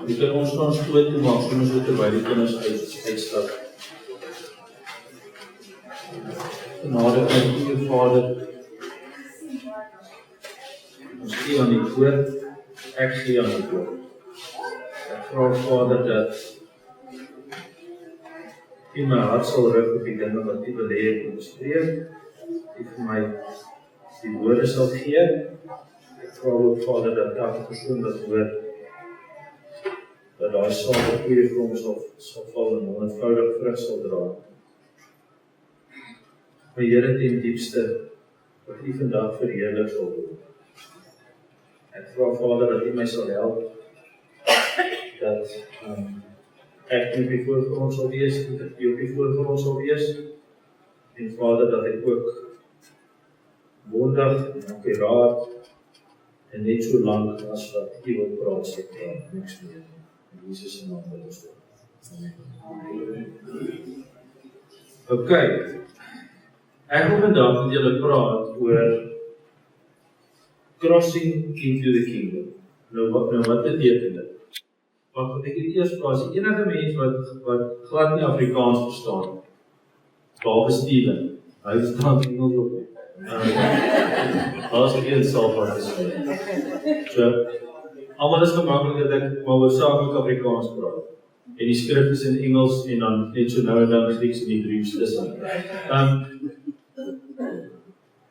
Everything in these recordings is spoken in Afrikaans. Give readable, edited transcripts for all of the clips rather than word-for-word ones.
Die kan ons gaan stoot toe maak, soms so terwyl die kinders uitstap. Genade uit U Vader, ons gee aan die woord, ek gee aan die woord. Ek vra Vader dat U my hart sal rig op die dinge wat U wil hê ek moet spreek, U vir my die woorde sal gee. Ek vra ook Vader dat elke persoon wat hoor, dat daai saad op goeie grond sal val en 100voudig vrug sal dra. My Here ten diepste, wat U vandag verheerlik sal word. Ek vra Vader dat U my sal help, dat ek nie op die voorgrond sal wees, dat U op die voorgrond sal wees, en Vader dat ek ook bondig en akkuraat en net so lank as wat U wil praat sal praat, niks meer. In Jesus se naam bid ons dit. OK. Ek wil vandag met julle praat oor crossing into the kingdom. Nou wat beteken dit? Want ek het eers praat, as die enige mens wat glad nie Afrikaans verstaan, behalwe Steven, hy verstaan Engels ook nie. Alles wat een sal van gesê. So, almal is gemaklik dat ek maar hoofsaaklik Afrikaans praat. En die skrif is in Engels en dan net so nou en dan Grieks en Hebreëus tussen.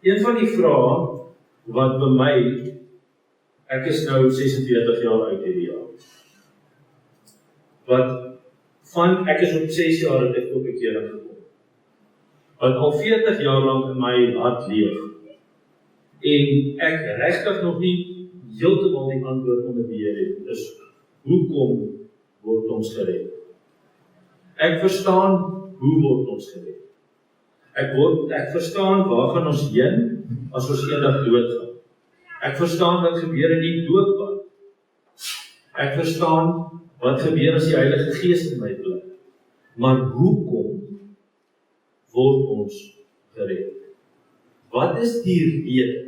Een van die vrae wat by my, ek is nou 46 jaar oud hierdie jaar. Ek is op 6 jaar dat ek op bekering gekom. Wat al 40 jaar lank in my hart leef. En ek regtig nog nie heeltemal die antwoord onder beheer het, is hoekom word ons gered? Ek verstaan hoe word ons gered. Ek verstaan waar gaan ons heen as ons eendag doodgaan. Ek verstaan wat gebeur in die doopbad. Ek verstaan wat gebeur as die Heilige Gees in my bly. Maar hoekom word ons gered? Wat is die rede?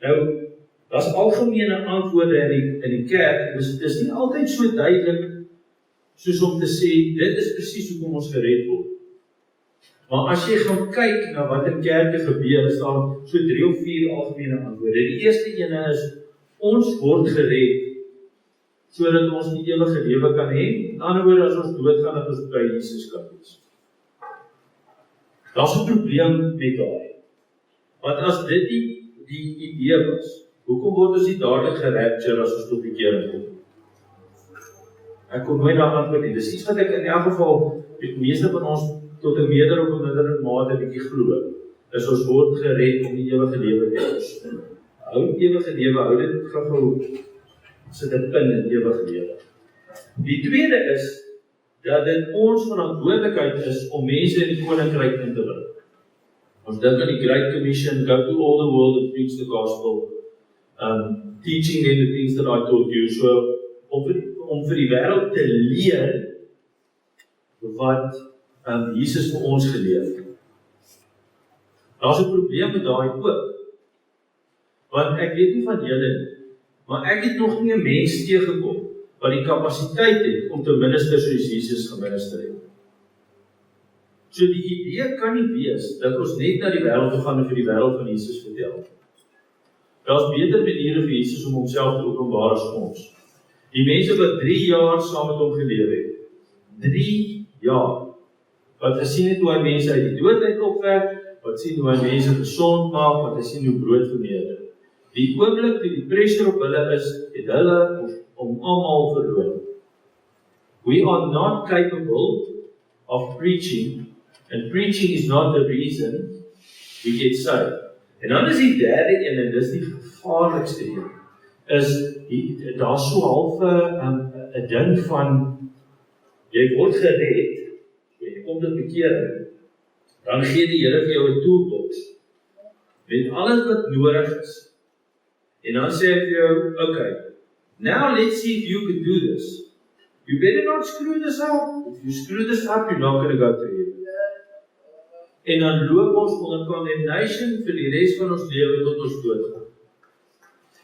Nou, daar's algemene antwoorde in die kerk, dis nie altyd so duidelik soos om te sê, dit is presies hoekom ons gered word. Maar as jy gaan kyk na wat in kerke gebeur, is daar so 3 of 4 algemene antwoorde. Die eerste ene is, ons word gered, sodat ons die ewige lewe kan hê. In ander woorde, as ons doodgaan, dat ons by Jesus kan wees. Daar's 'n probleem met daai. Want as dit die idee was, hoekom word ons nie dadelik gerapture as ons tot bekering kom? Ek kon nooit daar antwoord nie. Dis iets wat ek in elk geval, die meeste van ons tot 'n meerder of 'n mindere mate bietjie glo. Is ons word gered om die ewige lewe te hê. Hou ewige lewe, hou dit gou sit 'n punt in ewige lewe. Die tweede is dat dit ons verantwoordelikheid is om mense in die koninkryk in te bring. Ons dink aan die Great Commission, go to all the world and preach the gospel, teaching them the things that I taught you. So, om vir die wêreld te leer wat Jesus vir ons geleer het. Daar's 'n probleem met daai ook. Want ek weet nie van julle nie, maar ek het nog nie 'n mens teëgekom wat die kapasiteit het om te minister soos Jesus geminister het. So die idee kan nie wees dat ons net na die wêreld toe gaan en vir die wêreld van Jesus vertel. Daar's beter maniere vir Jesus om homself te openbaar as ons. Die mense wat 3 jaar saam met hom geleef het, 3 jaar, wat gesien het hoe hy mense uit die dood uit opwek, wat sien hoe hy mense gesond maak, wat hy sien hoe brood vermeerder. Die oomblik toe die pressure op hulle is, het hulle om almal verloor. We are not capable of preaching, and preaching is not the reason we get saved. En dan is die derde een, en dis die gevaarlikste een, is daar so half 'n ding van, jy word gered, jy kom tot bekering, dan gee die Here vir jou 'n toolbox, met alles wat nodig is. En dan sê hy vir jou, okay, now let's see if you can do this. You better not screw this up. If you screw this up, you're not going to go to heaven. En dan loop ons onder condemnation vir die res van ons lewe tot ons doodgaan.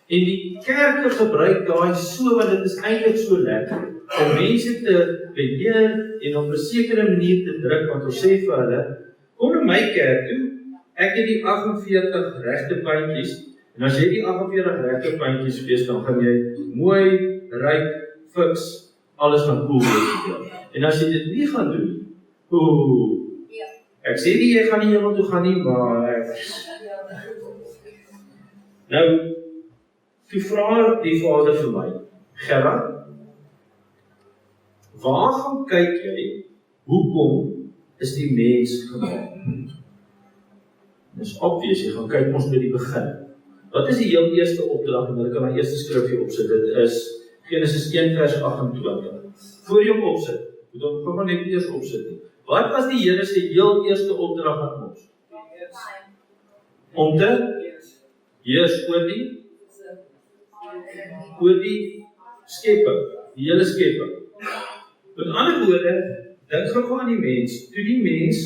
En die kerke gebruik daai so, want dit is eintlik so lekker, om mense te beheer en op 'n sekere manier te druk, want ons sê vir hulle, kom na my kerk toe, ek het die 48 regte puntjies, en as jy die 48 regte puntjies wees, dan gaan jy mooi, ryk, fiks, alles gaan cool wees. En as jy dit nie gaan doen, ek sê nie, jy gaan nie hemel toe gaan nie, maar nou, toe vra die Vader vir my, Gerard, waar gaan kyk jy, hoekom is die mens gemaak? Dis obvious, jy gaan kyk ons by die begin. Wat is die heel eerste opdrag, en hulle kan my eerste skrifgie opsit, dit is Genesis 1 vers 28. Voor jy hom opsit, moet hom maar net eers opsit nie. Wat was die Here se heel eerste opdrag aan ons? Om te heers oor die skepping, die hele skepping. Met ander woorde, dink gou aan die mens, toe die mens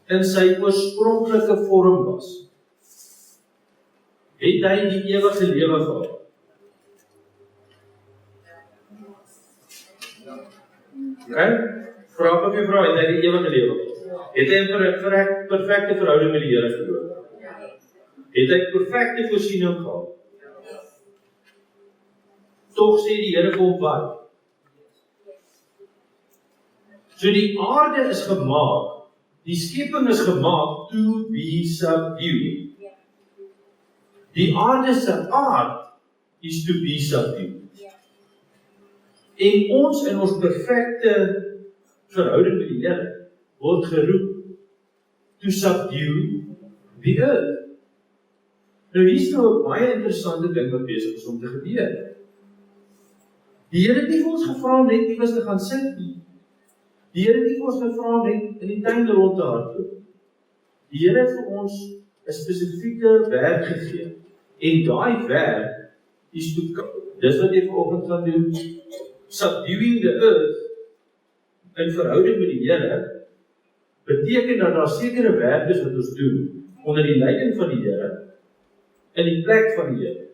in sy oorspronklike vorm was, het hy die ewige lewe gehad. Okay? Vra op jy vra, het hy die ewige lewe gehad? Het hy 'n perfekte verhouding met die Here geloop? Het hy perfekte voorsiening gehad? Tog sê die Here vir hom wat? So die aarde is gemaak, die skepping is gemaak to be subdued. Die aarde se aard is to be subdued. En ons in ons perfekte verhouding met die Here word geroep to subdue the earth. Nou hier is nou 'n baie interessante ding wat besig is om te gebeur. Die Here het nie vir ons gevra om net iewers te gaan sit nie. Die Here het nie vir ons gevra om net in die tuin rond te hardloop. Die Here het vir ons 'n spesifieke werk gegee. En daai werk is to, dis wat jy vanoggend gaan doen, subduing the earth in verhouding met die Here, beteken dat daar sekere werk is wat ons doen, onder die leiding van die Here, in die plek van die Here.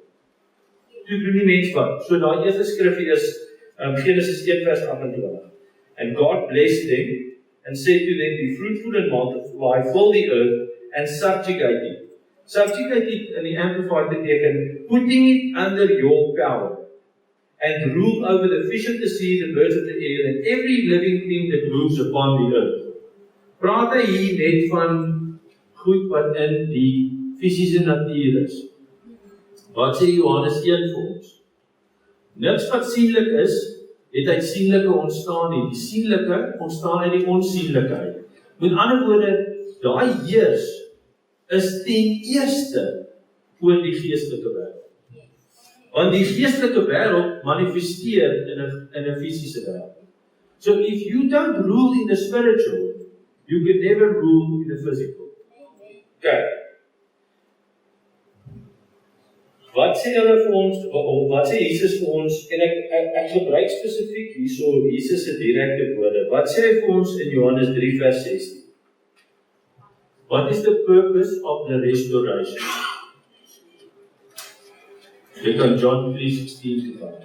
Toe doen die mens wat? So daai eerste skrifgie is Genesis 1 vers 28. And God blessed them and said to them, be fruitful and multiply, fill the earth and subjugate it. Subjugate it in die Amplified beteken, putting it under your power and rule over the fish of the sea, the birds of the air and every living thing that moves upon the earth. Praat hy hier net van goed wat in die fisiese natuur is. Wat sê Johannes 1 vir ons? Niks wat sienlik is, het uit sienlike ontstaan nie. Die sienlike ontstaan uit die onsienlikheid. Met ander woorde, daai heers is ten eerste oor die geestelike wêreld. Want die geestelike wêreld manifesteer in 'n fisiese wêreld. So if you don't rule in the spiritual, you can never rule in the physical. Okay. Wat sê hulle vir ons, of wat sê Jesus vir ons, en ek gebruik spesifiek hierso Jesus se direkte woorde. Wat sê hy vir ons in Johannes 3 vers 16? What is the purpose of the restoration? Look at John 3:16 to 5.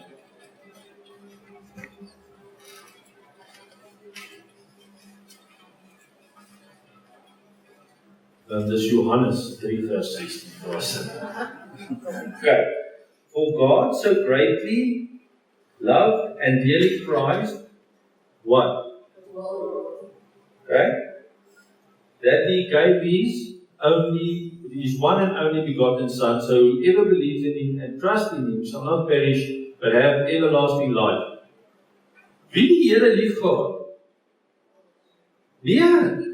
Dit is Johannes 3 vers 16. Okay. For God so greatly loved and dearly prized what? Okay? That He gave His one and only begotten Son, so whoever believes in Him and trusts in Him shall not perish, but have everlasting life. Wie die Here lief gehad? Nee.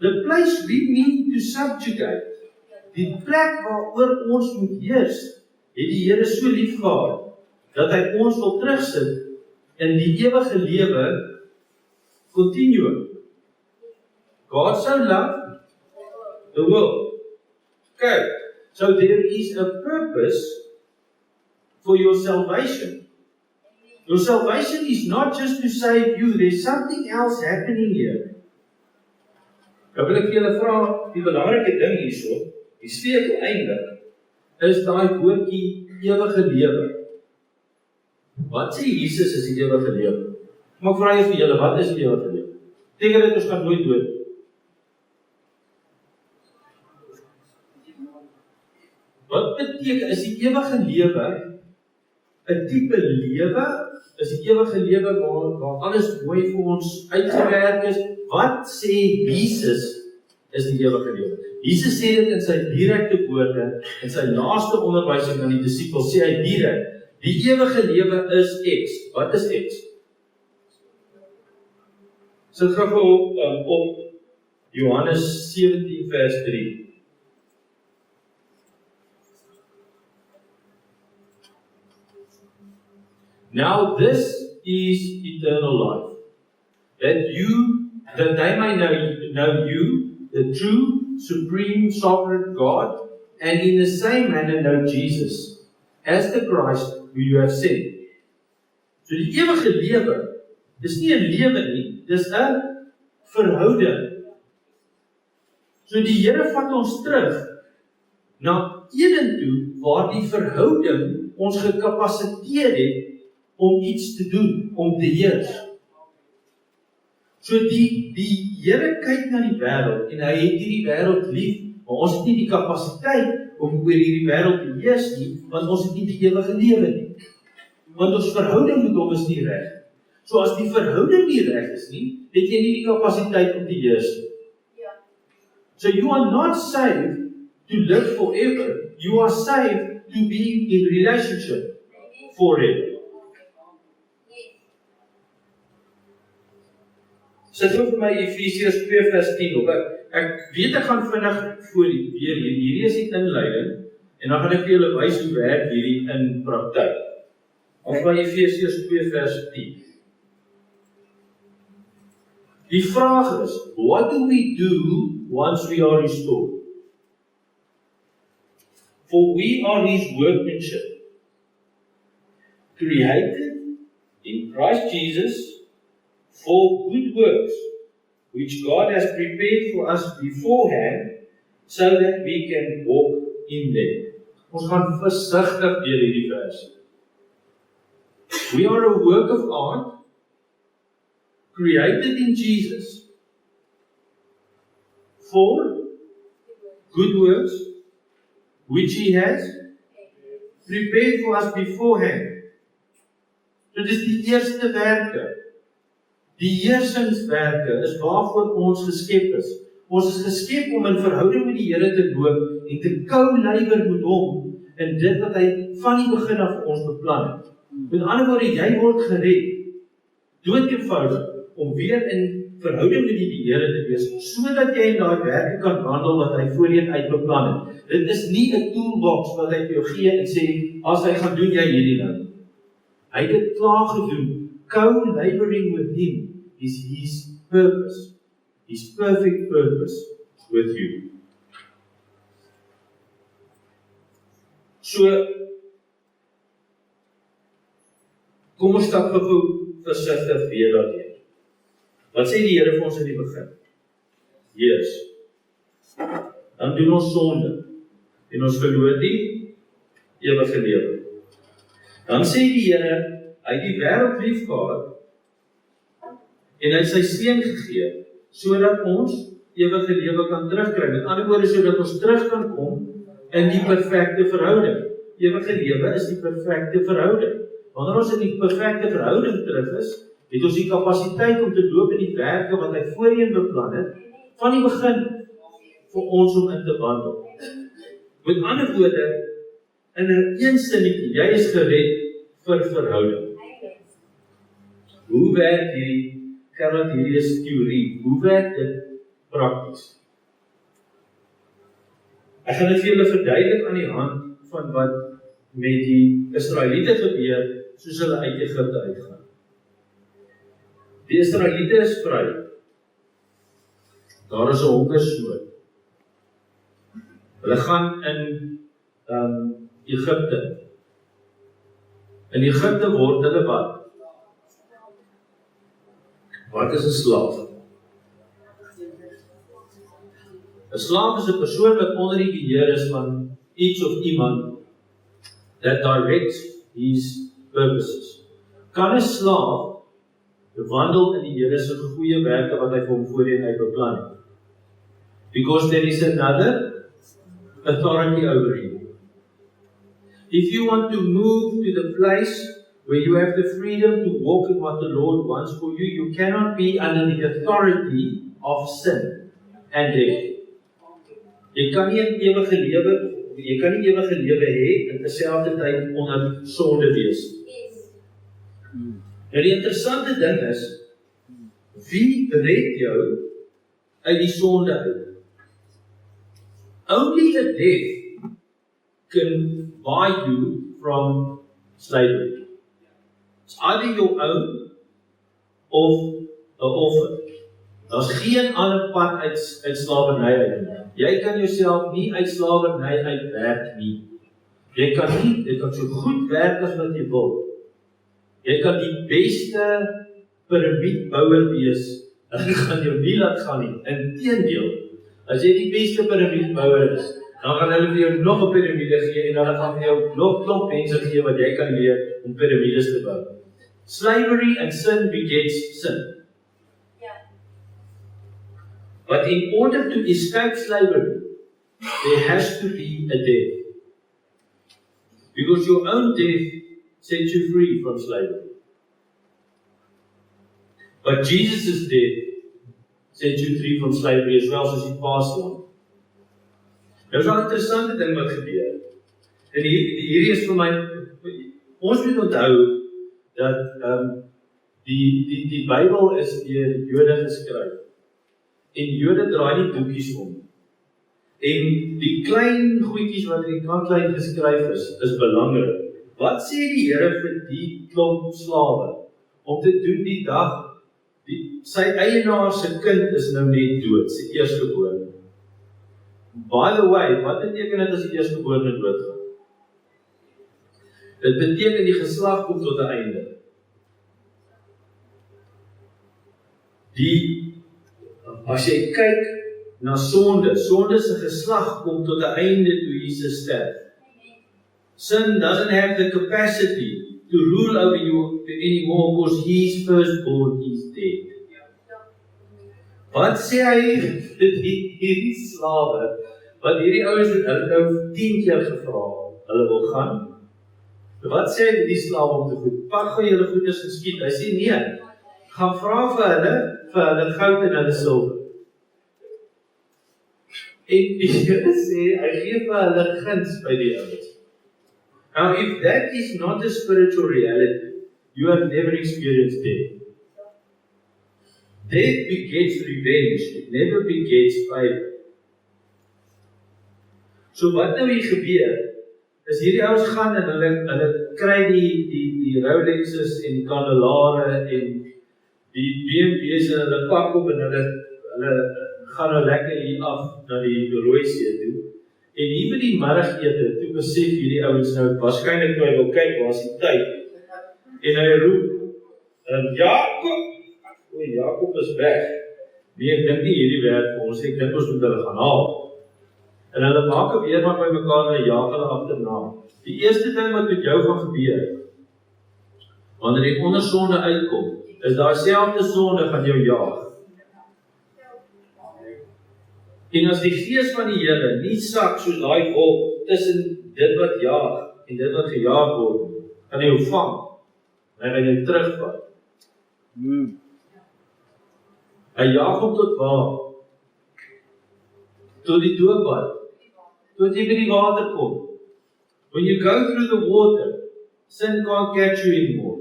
The place we need to subjugate, die plek waaroor ons moet heers, het die Here so lief gehad, dat hy ons wil terugsit in die ewige lewe continuum. God so loved the world. Okay, so there is a purpose for your salvation. Your salvation is not just to save you, there's something else happening here. Nou wil ek julle vra, die belangrike ding hierso, die sleutel eintlik, is daai woordjie ewige lewe. Wat sê Jesus is die ewige lewe? Maar vra jy vir julle, wat is die ewige lewe? Tegen dit ons gaan nooit dood. Wat beteken, is die ewige lewe 'n tipe lewe? Is die ewige lewe waar alles mooi vir ons uitgewerk is? Wat sê Jesus is die ewige lewe? Jesus sê dit in sy direkte woorde, in sy laaste onderwysing aan die disippels, sê hy direk, die ewige lewe is X. Wat is X? Sit gou op Johannes 17 vers 3. Now this is eternal life, that they may know you, the true, supreme, sovereign God, and in the same manner know Jesus, as the Christ who you have sent. So die ewige lewe, dis nie 'n lewe nie, dis 'n verhouding. So die Here vat ons terug na eentoe waar die verhouding ons gekapasiteer het om iets te doen, om te heers. So die Here kyk na die wêreld en hy het hierdie wêreld lief, maar ons het nie die kapasiteit om oor hierdie wêreld te heers nie, want ons het nie die ewige lewe nie. Want ons verhouding met hom is nie reg. So as die verhouding nie reg is nie, het jy nie die kapasiteit om te heers nie. So you are not saved to live forever. You are saved to be in relationship forever. Sit vir my Efesiërs 2 vers 10 op. Ek weet ek gaan vinnig weer hierdie is die inleiding en dan gaan ek vir julle wys hoe werk hierdie in praktyk. Of by Efesiërs 2 vers 10. Die vraag is, what do we do once we are restored? For we are His workmanship, created in Christ Jesus for good works, which God has prepared for us beforehand, so that we can walk in them. Ons gaan versigtig deur hierdie vers. We are a work of art, created in Jesus, for good works, which He has prepared for us beforehand. So dis die eerste werke. Die heersingswerke is waarvoor ons geskep is. Ons is geskep om in verhouding met die Here te loop en te co-labour met hom in dit wat hy van die begin af vir ons beplan het. Met ander woorde, jy word gered, doodeenvoudig, om weer in verhouding met die Here te wees, sodat jy in daai werke kan wandel wat hy voorheen uitbeplan het. Dit is nie 'n toolbox wat hy vir jou gee en sê, as hy gaan doen jy hierdie nou. Hy het dit klaar gedoen. Co-laboring with Him is His purpose, His perfect purpose with you. So, kom ons stap gou versigtig weer daarheen. Wat sê die Here vir ons in die begin? Yes. Dan doen ons sonde en ons verloor die ewige lewe. Dan sê die Here, hy het die wêreld lief gehad en hy het sy seun gegee sodat ons ewige lewe kan terugkry. Met ander woorde, sodat ons terug kan kom in die perfekte verhouding. Ewige lewe is die perfekte verhouding. Wanneer ons in die perfekte verhouding terug is, het ons die kapasiteit om te loop in die werke wat hy voorheen beplan het, van die begin vir ons om in te wandel. Met ander woorde, in 'n eensinnetjie, jy is gered vir verhouding. Hoe werk hierdie, Gerard, hierdie is teorie, hoe werk dit prakties? Ek gaan dit vir julle verduidelik aan die hand van wat met die Israeliete gebeur, soos hulle uit Egipte uitgaan. Die Israeliete is vry. Daar is 'n hongersnood. Hulle gaan in Egipte. In Egipte word hulle wat? Wat is 'n slaaf? 'n Slaaf is 'n persoon wat onder die beheer is van iets of iemand that directs his purposes. Kan 'n slaaf wandel in die Here se goeie werke wat hy vir hom voorheen uit beplan het? Because there is another authority over you. If you want to move to the place where you have the freedom to walk in what the Lord wants for you, you cannot be under the authority of sin and death. Jy kan nie ewige lewe hê en terselfdertyd onder sonde wees. Nou die interessante ding is, wie red jou uit die sonde uit? Only a death can buy you from slavery. It's either your own of the orphan. Daar's geen ander pad uit slawerny uit nie. Jy kan jouself nie uit slawerny uitwerk nie. Jy kan so goed werk as wat jy wil. Jy kan die beste piramiedbouer wees, en gaan jou nie laat gaan nie. Inteendeel, as jy die beste piramiedbouer is, dan gaan hulle vir jou nog 'n piramide gee, en dan gaan vir jou nog klomp mense gee wat jy kan leer om piramides te bou. Slavery and sin begets sin. But in order to escape slavery, there has to be a death. Because your own death sets you free from slavery. But Jesus' death sets you free from slavery as well, soos die Paaslam. Nou is al 'n interessante ding wat gebeur. En hierdie is vir my, ons moet onthou dat die Bybel is deur Jode geskryf. En Jode draai nie boekies om. En die klein goedjies wat in die kantlyn geskryf is belangrik. Wat sê die Here vir die klomp slawe om te doen die dag? Sy eienaar se kind is nou net dood, sy eerstgeborene. By the way, wat beteken dit as die eerstgeborene doodgaan? Dit beteken die geslag kom tot 'n einde. As jy kyk na sonde se geslag kom tot 'n einde toe Jesus sterf. Sin doesn't have the capacity to rule over you anymore because his firstborn is dead. Wat sê hy vir hierdie slawe, wat hierdie ouens het hulle nou 10 keer gevra, hulle wil gaan. Wat sê hy vir die slawe om te goed? Pak gou julle goeders en skiet. Hy sê nee, gaan vra vir hulle goud en hulle silwer. En die Here sê, hy gee vir hulle guns by die ouens. Now, if that is not a spiritual reality, you have never experienced death. Death begets revenge, it never begets favor. So wat nou hier gebeur, is hierdie ouens gaan en hulle kry die Rolexes en die kandelare en die BMW's en hulle pak op en hulle gaan nou lekker hier af na die Rooisee toe. En hier by die middagete, toe besef hierdie ouens nou, waarskynlik toe hy wil kyk, waar is die tyd? En hy roep, Jakob is weg. Nee, ek dink nie hierdie werk vir ons, ek dink ons moet hulle gaan haal. En hulle maak 'n weermaak by mekaar en jaag hulle agterna. Die eerste ding wat met jou gaan gebeur, wanneer die ondersonde uitkom, is daai selfde sonde gaan jou jaag. En as die gees van die Here nie sak soos daai wolk tussen dit wat jaag en dit wat gejaag word, kan hy jou vang en hy jou terugvat. Hy jaag hom tot waar? Tot die doopbad. Tot jy by die water kom. When you go through the water, sin can't catch you anymore.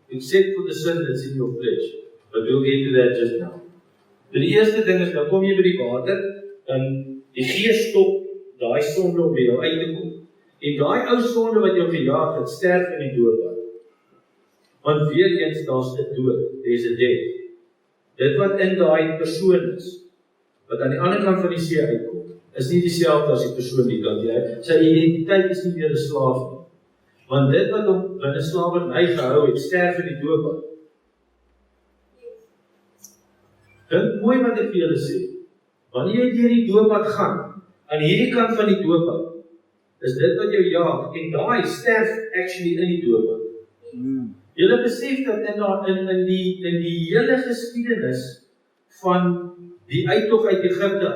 Except for the sin that's in your flesh. But we'll get to that just now. Die eerste ding is, nou kom jy by die water, dan die gees stop daai sonde om by jou uit te kom. En daai ou sonde wat jou gejaag het, sterf in die doopbad. Want weer eens, daar's 'n dood, there's a death. Dit wat in daai persoon is, wat aan die ander kant van die see uitkom, is nie dieselfde as die persoon die kant jy. Sy identiteit is nie meer 'n slaaf nie. Want dit wat hom binne slawerny gehou het, sterf in die doopbad. Dink mooi wat ek vir julle sê. Wanneer jy deur die doopbad gaan, aan hierdie kant van die doopbad, is dit wat jou jaag, en daai sterf actually in die doopbad. Julle besef dat in die hele geskiedenis van die uittog uit Egipte,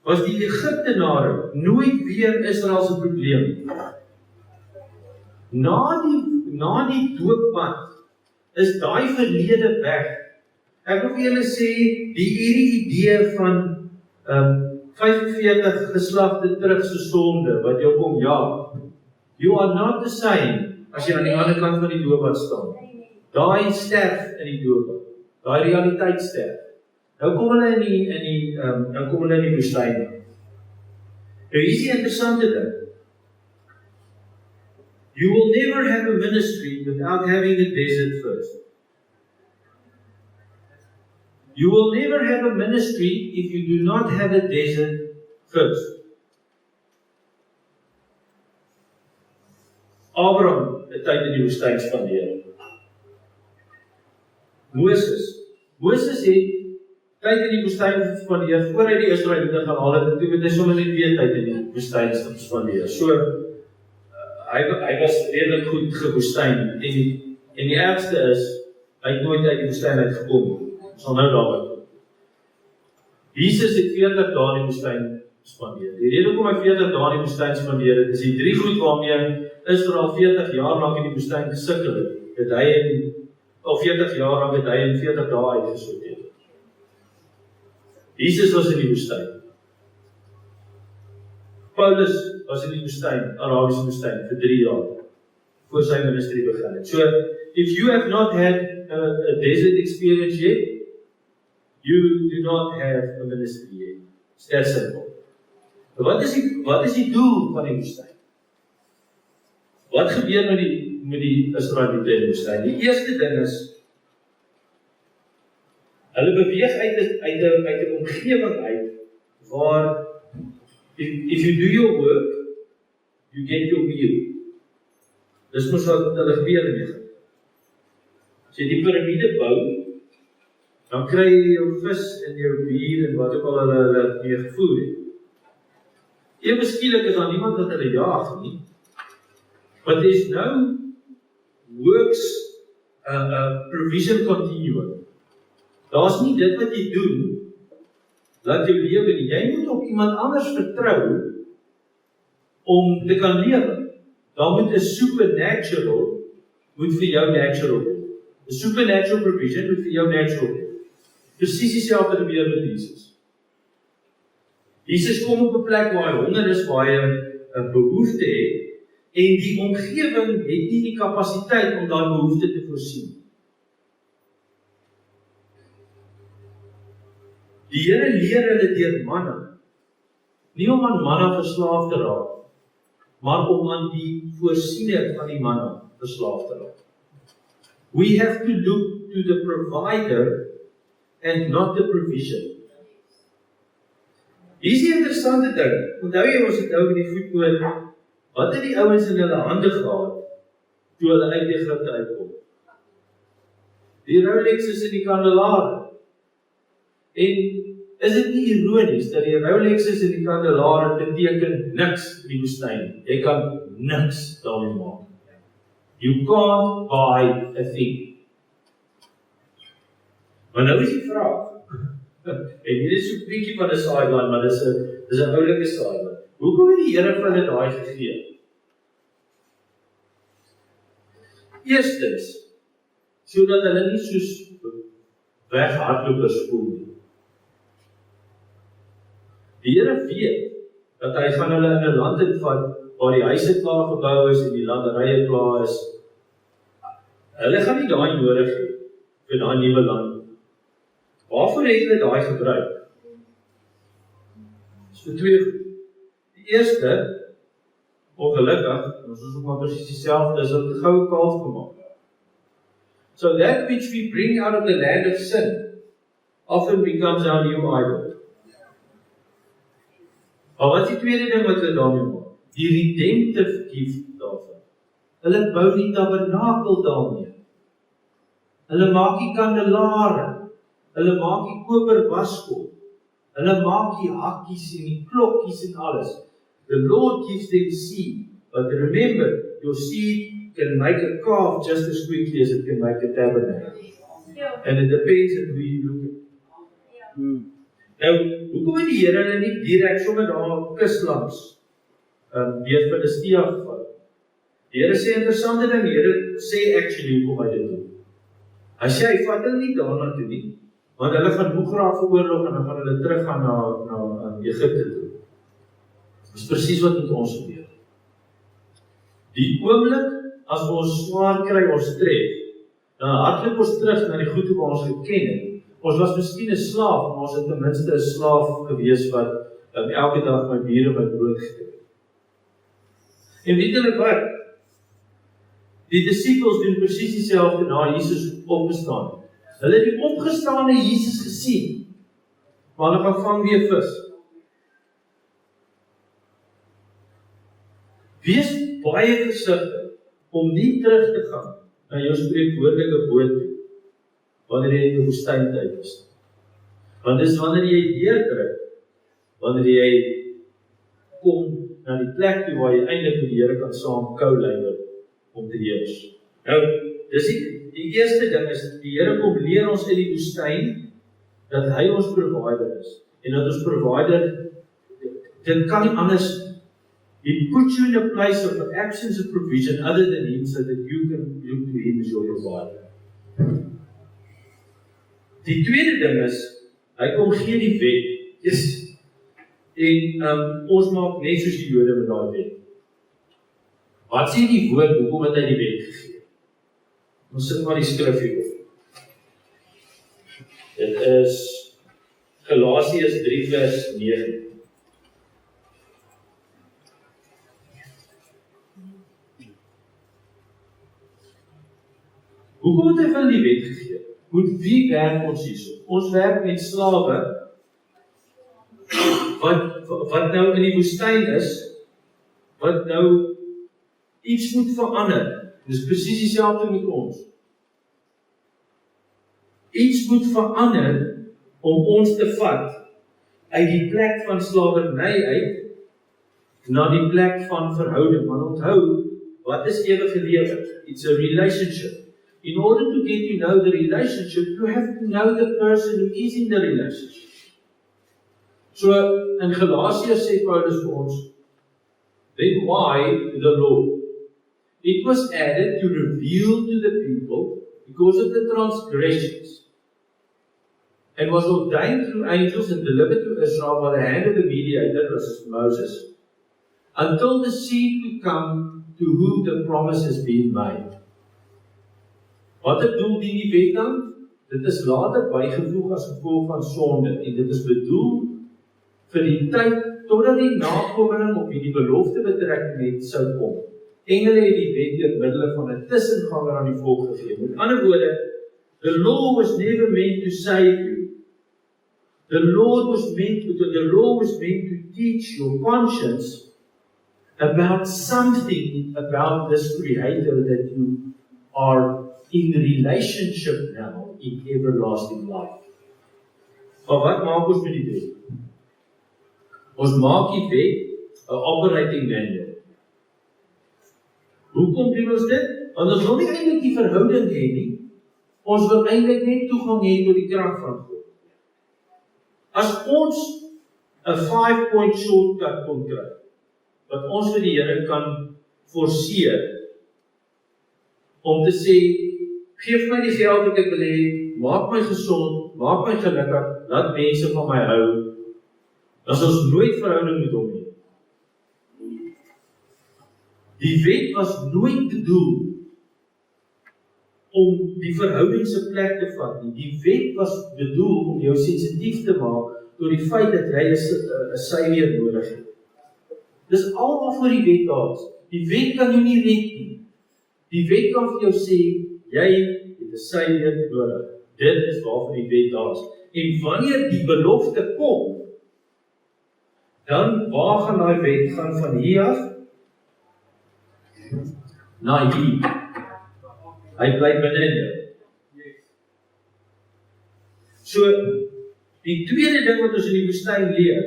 was die Egiptenare nooit weer Israel se probleem. Na die doopbad is daai verlede weg. Ek wil vir julle sê, hierdie idee van 45 geslagte terug se sonde, wat jou kom jaag, you are not the same as jy aan die ander kant van die doopbad staan. Daai sterf in die doopbad. Daai realiteit sterf. Nou kom hulle in die woestyn. Nou hier is die interessante ding. You will never have a ministry without having a desert first. You will never have a ministry if you do not have a desert first. Abraham het tyd in die woestyn spandeer. Moses het tyd in die woestyn spandeer voor hy die Israeliete gaan haal het, en toe het hy sommer net weer tyd in die woestyn spandeer. So hy was redelik goed gewoestyn, en die ergste is, hy het nooit uit die woestyn uitgekom. Sal nou daarby kom. Jesus het 40 dae in die woestyn spandeer. Die rede hoekom hy 40 dae in die woestyn spandeer het, is die 3 goed waarmee Israel 40 jaar lank in die woestyn gesukkel het. Al 40 jaar lank het hy in 40 dae uitgesorteer. Jesus was in die woestyn. Paulus was in die woestyn, Arabiese woestyn, vir 3 jaar, voor sy ministry begin het. So, if you have not had a desert experience yet, you do not have a ministry yet. It's that simple. Wat is die doel van die woestyn? Wat gebeur met die Israeliete in die woestyn? Die eerste ding is, hulle beweeg uit 'n omgewing uit, waar, if you do your work, you get your meal. Dis mos wat hulle gebeur in Egipte. As jy die piramide bou, dan kry jy jou vis en jou bier en wat ook al hulle mee gevoer het. Ewe skielik is daar niemand wat hulle jaag nie, but there is no works provision continuum. Daar's nie dit wat jy doen, laat jou lewe nie. Jy moet op iemand anders vertrou om te kan lewe. Dan moet 'n supernatural vir jou natural wees. 'n Supernatural provision moet vir jou natural wees. Presies dieselfde gebeur met Jesus. Jesus kom op 'n plek waar hy honger is, waar hy 'n behoefte het, en die omgewing het nie die kapasiteit om daai behoefte te voorsien. Die Here leer hulle deur manna, nie om aan manna verslaaf te raak, maar om aan die voorsiener van die manna verslaaf te raak. We have to look to the provider and not the provision. Hier is die interessante ding. Onthou jy ons het nou in die voetnoot, wat het die ouens in hulle hande gehad toe hulle uit Egipte uitkom? Die Rolex is in die kandelaar. En is dit nie ironies dat die Rolex is in die kandelaar beteken niks in die woestyn? Jy kan niks daarmee maak. You can't buy a thing. Maar nou is die vraag, en hier is so 'n bietjie van 'n sideline, maar dis 'n oulike sideline. Hoekom het die Here vir hulle daai gegee? Eerstens, sodat hulle nie soos weghardlopers voel nie. Die Here weet dat hy gaan hulle in 'n land invat waar die huise klaar gebou is en die landerye klaar is. Hulle gaan nie daai nodig hê vir daai nuwe land. Waarvoor het hulle daai gebruik? So 2 goed. Die eerste, ongelukkig, ons is ook maar presies dieselfde, is om 'n goue kalf gemaak. So that which we bring out of the land of sin often becomes our new idol. Maar wat is die tweede ding wat hulle daarmee maak? Die redemptive gift daarvan. Hulle bou die tabernakel daarmee. Hulle maak die kandelare. Hulle maak die koper waskop. Hulle maak die hakkies en die klokkies en alles. The Lord gives them seed, but remember, your seed can make a calf just as quickly as it can make a tabernacle. And it depends on who you look at. Nou, hoekom het die Here hulle nie direk sommer daar kuslangs deur Filistia geval? Die Here sê interessante ding, die Here sê actually hoekom hy dit doen. Hy sê hy vat hulle nie daarna toe nie, want hulle gaan hoe graag vir oorlog en dan gaan hulle teruggaan na Egipte toe. Dis presies wat met ons gebeur. Die oomblik as ons swaar kry, ons tref, dan hardloop ons terug na die goed wat ons geken het. Ons was miskien 'n slaaf, maar ons het ten minste 'n slaaf gewees wat elke dag my bure my brood gegee het. En weet julle wat? Die disippels doen presies dieselfde na Jesus opgestaan. Hulle het die opgestane Jesus gesien, maar hulle gaan vang weer vis. Wees baie versigtig om nie terug te gaan na jou spreekwoordelike boot toe, wanneer jy in die woestyntyd is. Want dis wanneer jy deurdruk, wanneer jy kom na die plek toe waar jy eintlik met die Here kan saam kou lywer om te heers. Nou, dis die eerste ding is, die Here kom leer ons in die woestyn, dat hy ons provider is, en dat ons provider, dit kan nie anders. He puts you in a place of the absence of provision other than him so that you can look to him as your provider. Die tweede ding is, hy kom gee die wet. Yes. En ons maak net soos die Jode met daai wet. Wat sê die woord, hoekom het hy die wet gegee? Ons sit maar die skrif hier op. Dit is Galasiërs 3 vers 9. Hoekom het hy van die wet gegee? Met wie werk ons hierso? Ons werk met slawe, wat nou in die woestyn is, wat nou iets moet verander. Dis presies dieselfde met ons. Iets moet verander om ons te vat uit die plek van slawerny uit na die plek van verhouding. Want onthou, wat is ewige lewe? It's a relationship. In order to get to know the relationship, you have to know the person who is in the relationship. So, in Galasiërs sê Paulus vir ons, then why the law? It was added to reveal to the people because of the transgressions, and was ordained through angels and delivered to Israel by the hand of the mediator, Moses, until the seed could come to whom the promise has been made. Wat bedoel die wet dan? Dit is later bygevoeg as gevolg van sonde, en dit is bedoel vir die tyd totdat die nakomeling op wie die belofte betrekking het sou kom. Engele het die wet deur middel van 'n tussenganger aan die volk gegee. Met ander woorde, the law was never meant to save you. The law was meant to teach your conscience about something about this Creator that you are in relationship now in everlasting life. Maar wat maak ons met die wet? Ons maak die wet 'n operating manual. Hoekom doen ons dit? Want ons wil nie eintlik die verhouding hê nie. Ons wil eintlik net toegang hê tot die krag van God. As ons 'n 5-point shortcut kon kry, wat ons vir die Here kan forceer om te sê, geef my die geld wat ek wil hê, maak my gesond, maak my gelukkig, laat mense van my hou, dan sal ons nooit verhouding met hom hê. Die wet was nooit bedoel om die verhouding se plek te vat nie. Die wet was bedoel om jou sensitief te maak tot die feit dat jy 'n savior nodig het. Dis al waarvoor die wet daar is. Die wet kan jou nie red nie. Die wet kan vir jou sê, jy het 'n savior nodig. Dit is waarvoor die wet daar is. En wanneer die belofte kom, dan waar gaan daai wet gaan van hier af? Na hier. Hy bly binne in jou. So, Die tweede ding wat ons in die woestyn leer,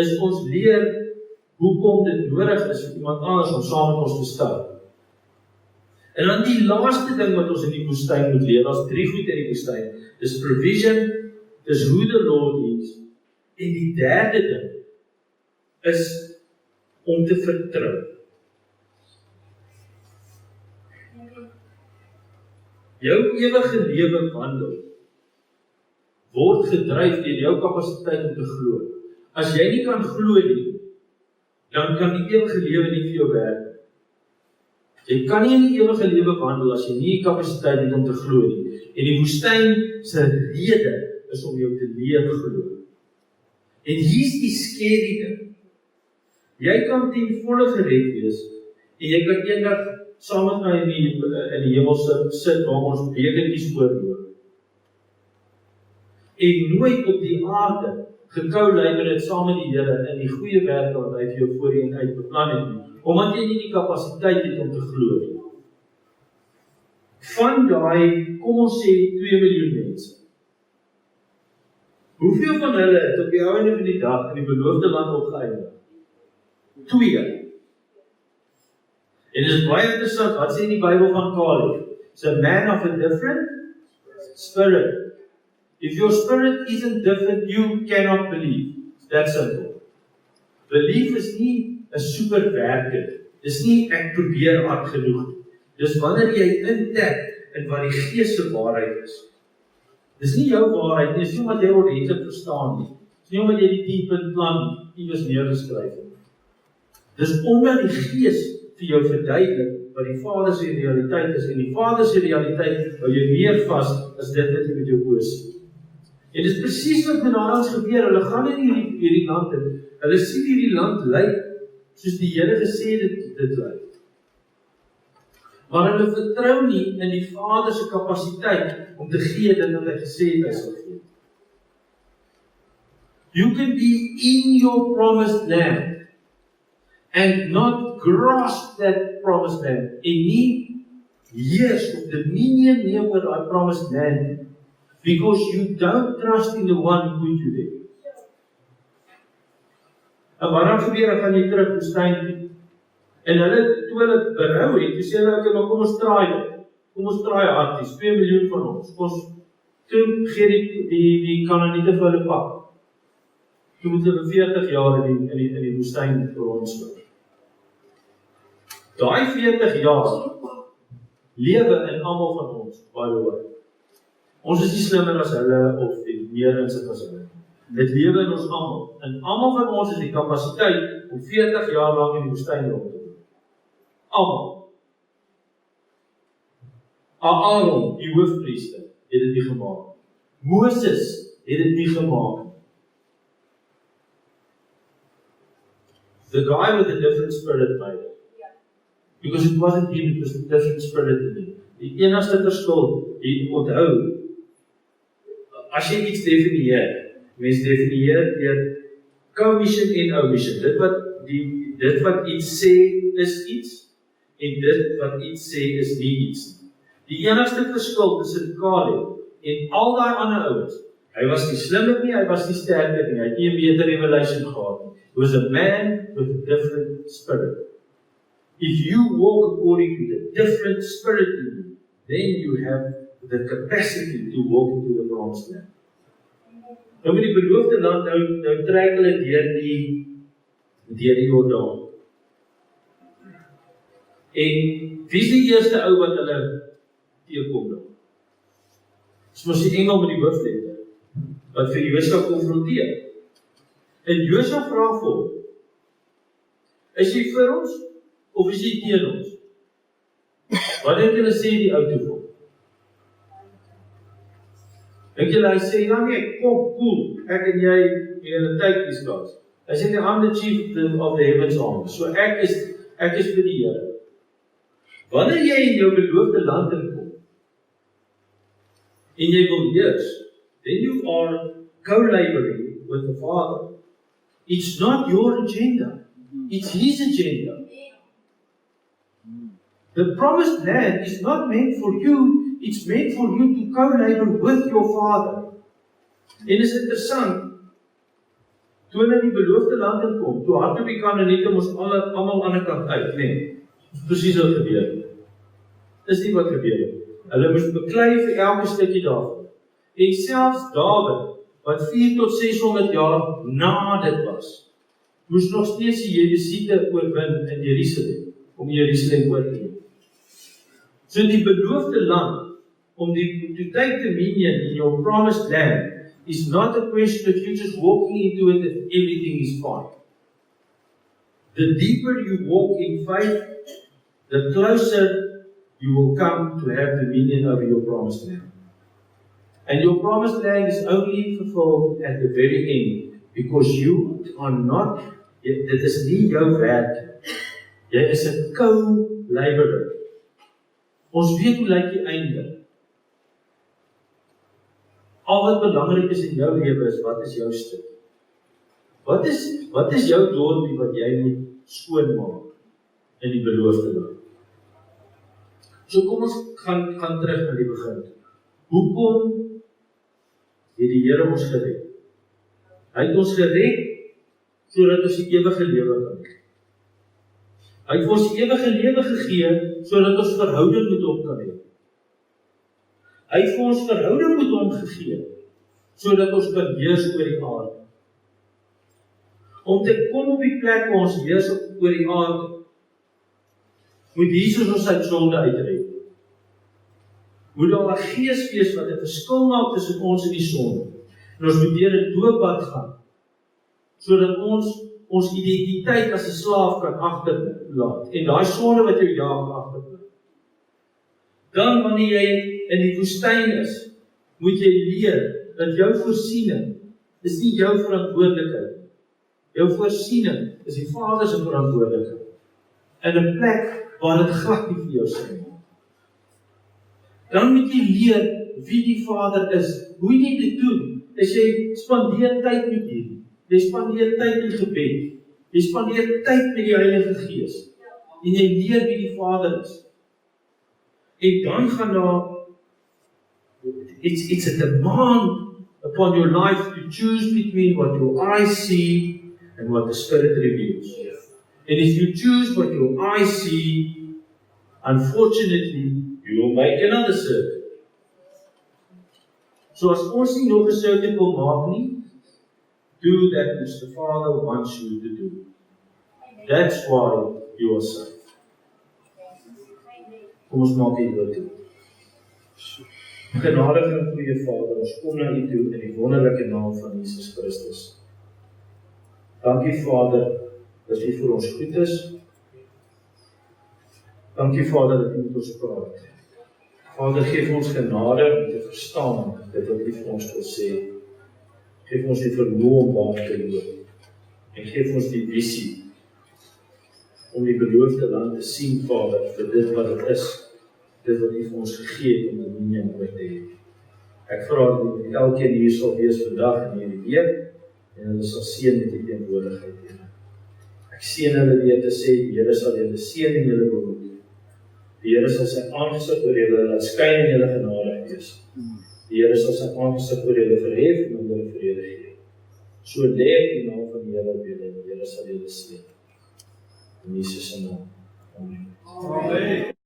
is ons leer hoekom dit nodig is vir iemand anders om saam met ons te staan. En dan die laaste ding wat ons in die woestyn moet leer, daar's 3 goed in die woestyn, dis provision, dis who the Lord is, en die derde ding is om te vertrou. Jou ewige lewe wandel word gedryf deur jou kapasiteit om te glo. As jy nie kan glo nie, dan kan die ewige lewe nie vir jou werk. Jy kan nie in die ewige lewe wandel as jy nie die kapasiteit het om te glo nie. En die woestyn se rede is om jou te leer glo. En hier's die scary ding. Jy kan ten volle gered wees, en jy kan eendag saam met my in die hemel sit waar ons bekertjies oorloop. En nooit op die aarde gekou lewe dit saam met die Here in die goeie werk wat hy vir jou voorheen uitbeplan het nie, omdat jy nie die kapasiteit het om te glo nie. Van daai, kom ons sê 2 miljoen mense. Hoeveel van hulle het op die einde van die dag in die beloofde land opgeëindig? 2. En dit is baie interessant, wat sê die Bybel van Caleb? It's a man of a different spirit. If your spirit isn't different, you cannot believe. It's that simple. Belief is nie 'n superwerker. Dis nie ek probeer hard genoeg. Dis wanneer jy intek in wat die Gees se waarheid is. Dis nie jou waarheid nie, dis nie wat jy ordentlik verstaan nie. Dis nie omdat jy die 10-punt plan iewers neergeskryf het. Dis omdat die Gees vir jou verduidelik wat die Vader se realiteit is, en die Vader se realiteit hou jy meer vas as dit wat jy met jou oë sien. En dis presies wat met daai ons gebeur. Hulle gaan in hierdie land in. Hulle sien hierdie land lyk soos die Here gesê dit lyk. Maar hulle vertrou nie in die Vader se kapasiteit om te gee dit wat hy gesê het hy sal gee. You can be in your promised land and not grasp that promised land. En nie heers of dominion neem oor daai promised land, because you don't trust in the one who put you there. En wat dan gebeur, dan gaan jy terug woestyn toe. En toe hulle berou het, toe sê hulle, okay, maar kom ons traai harties, 2 miljoen van ons. Toe gee die Kanaaniete vir hulle pak. Toe moet hulle 40 jaar in die woestyn rondspring. Daai 40 jaar lewe in almal van ons, by the way. Ons is nie slimmer as hulle of meer insit as hulle. Dit lewe in ons almal. En almal van ons het die kapasiteit om 40 jaar lank in die woestyn rond te loop. Almal. Aaron, die hoofpriester, het dit nie gemaak. Moses het dit nie gemaak. The guy with a different spirit made it. Because it wasn't him, it was a different spirit in him. Die enigste verskil, jy onthou, as jy iets definieer, mens definieer deur commission en omission. Dit wat iets sê is iets, en dit wat iets sê is nie iets. Die enigste verskil tussen Caleb en al daai ander ouens, hy was nie slimmer nie, hy was nie sterker nie, hy het nie 'n beter revelation gehad nie. He was a man with a different spirit. If you walk according to the different spirit in you, then you have the capacity to walk into the promised land. Nou met die beloofde land, nou trek hulle deur die Jordaan. En wie is die eerste ou wat hulle teekom nou? Dis mos die engel met die hoofletter, wat vir Josua konfronteer. En Josua vra vir hom, is jy vir ons, of is jy teen ons? Wat dink julle sê die ou toe vir hom? Dink julle, hy sê, ja nee, kom, cool, ek en jy, in 'n tydjies kans. Hy sê, I'm the chief of the heavens army, so ek is vir die Here. Wanneer jy in jou beloofde land inkom, en jy wil heers, then you are co-laboring with the Father. It's not your agenda, it's His agenda. The promised land is not meant for you, it's meant for you to co-labor with your Father. En is interessant, toe hulle in die beloofde land inkom, toe hardloop die Kanaaniete mos almal aan die kant uit, nee. Presies wat gebeur. Dis nie wat gebeur het. Hulle moes beklei vir elke stukkie daarvan. En selfs Dawid, wat 400 tot 600 jaar na dit was, moes nog steeds die Jebusiete oorwin in Jerusalem, om Jerusalem oor te neem. So die beloofde land, om to take dominion in your promised land, is not a question of you just walking into it and everything is fine. The deeper you walk in faith, the closer you will come to have dominion over your promised land. And your promised land is only fulfilled at the very end, because you are not, dit is nie jou werk. Jy is 'n co-laborer. Ons weet hoe lyk die einde. Al wat belangrik is in jou lewe is, wat is jou stuk? Wat is jou dorpie wat jy moet skoonmaak in die beloofde land? So kom ons gaan terug na die begin. Hoekom het die Here ons gered? Hy het ons gered sodat ons die ewige lewe kan hê. Hy het ons die ewige lewe gegee sodat ons verhouding met hom kan hê. Hy het ons verhouding met hom gegee sodat ons kan heers oor die aarde. Om te kom op die plek waar ons heers oor die aarde, moet Jesus ons uit sonde uitred. Moet daar 'n gees wees wat 'n verskil maak tussen ons en die sonde. En ons moet deur 'n doopbad gaan, sodat ons identiteit as 'n slaaf kan agterlaat. En daai sonde wat jou jaag agterlaat. Dan wanneer jy in die woestyn is, moet jy leer dat jou voorsiening is nie jou verantwoordelikheid. Jou voorsiening is die Vader se verantwoordelikheid. In 'n plek waar dit glad nie vir jou sien. Dan moet jy leer wie die Vader is. Hoe jy dit doen, is jy spandeer tyd met hom. Jy spandeer tyd in gebed. Jy spandeer tyd met die Heilige Gees. En jy leer wie die Vader is. En dan gaan daar, it's a demand upon your life to choose between what your eyes see and what the Spirit reveals. And if you choose what your eyes see, unfortunately, you will make another circle. So as ons nie nog 'n cirkel wil maak nie, do that which the Father wants you to do. That's why you are saved. Kom ons maak dit oor toe. Genadige en goeie Vader, ons kom na U toe in die wonderlike naam van Jesus Christus. Dankie Vader, dat U vir ons goed is. Dankie Vader, dat U met ons praat. Vader, geef ons genade om te verstaan dit wat U vir ons wil sê. Geef ons die vermoë om waar te loop. En geef ons die visie om die beloofde land te sien, Vader, vir dit wat dit is. Dit wat U vir ons gegee het om dominion oor te hê. Ek vra dat U met elkeen hier sal wees vandag en hierdie week, en hulle sal seën met U teenwoordigheid, Here. Ek seën hulle weer te sê, die Here sal julle seën en julle behoed. Die Here sal sy aangesig oor julle laat skyn en julle genadig wees. Die Here sal sy aangesig oor julle verhef en julle vrede gee. So lê ek die naam van die Here op julle en die Here sal julle seën. In Jesus se naam. Amen. Amen.